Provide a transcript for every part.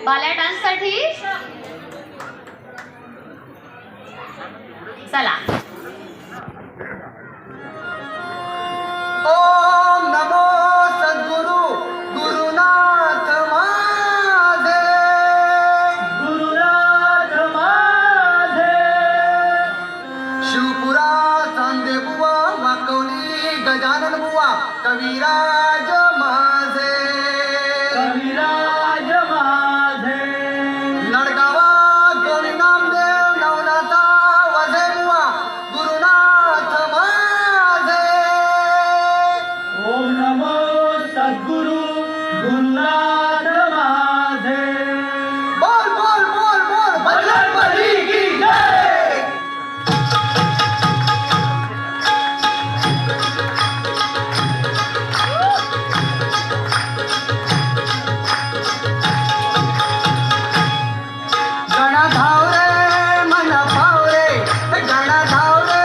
Balya dance साठी चला. ओम नमो सद्गुरु गुरुनाथ माझे, गुरुनाथ माझे. शिवपुरा चांदे बुवा, वाकवली गजानन बुवा, कविराज माझे, कविराज माझे. नडगावा गौरी नामदेव नवनाथा वझे बुवा, गुरुनाथ माझे. ओम नमो सद्गुरु गुरुनाथ माझे. बोल बोल बोल बोल बजरंगबली की जय. गणा धाव रे मना पाव रे, गणा धाव रे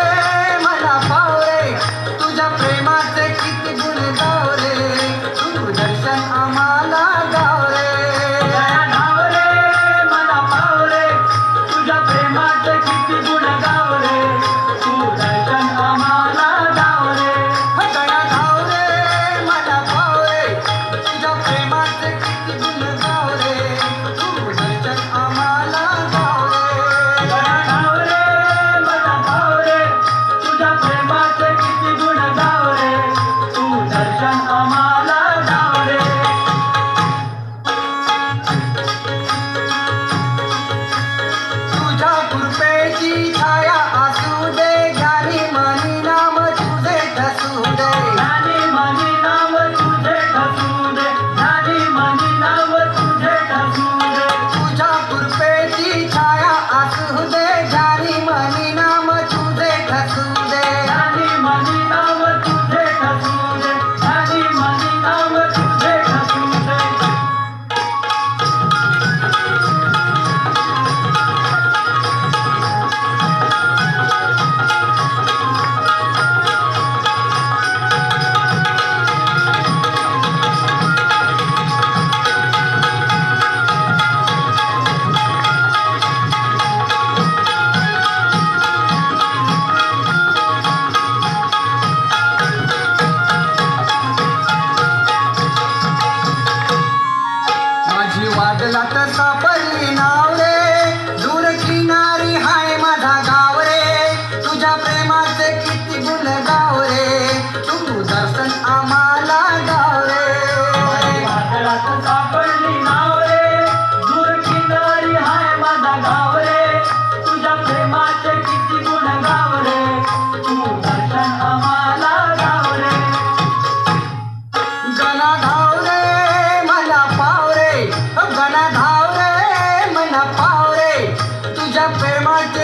मना पाव रे. तुझ्या प्रेमाचे किती गुण गाव रे, तू दर्शन आम्हाला गाव रे. गणा धाव रे मना पाव रे, तुझ्या प्रेमाचे किती गुण गाव रे, तू दर्शन आम्हाला गाव रे. गणा धाव रे मना पाव रे, तुझ्या प्रेमाचे किती गुण गाव रे, तू दर्शन आम्हाला गाव रे. गणा धाव रे मना पाव रे, तुझ्या प्रेमाचे किती गुण गाव रे, तू दर्शन आम्हाला गाव रे. तुझ्या कृपेची छाया असू दे, ज्ञानी मनी नाम तुझे ठसू दे, ज्ञानी मनी नाम तुझे ठसू दे, ज्ञानी मनी नाम तुझे ठसू दे. तुझ्या कृपेची छाया असू दे, ज्ञानी मनी नाम तुझे ठसू दे, ज्ञानी मनी नाम तुझे ठसू दे, ज्ञानी मनी नाम तुझे ठसू दे. माझी वादला तर सापडली नाव रे, दूर किनारी हाय माझा गाव रे. तुझ्या प्रेमाचे किती गुण गाव रे, तू दर्शन आम्हाला गाव रे. वादला तर सापडली नाव रे, दूर किनारी हाय माझा गाव रे. तुझ्या प्रेमाचे किती गुण गाव रे, तू दर्शन आम्हाला गाव रे. गणा धाव रे मला पाव रे, गणा धाव रे मला पाव रे. तुझ्या प्रेमाचे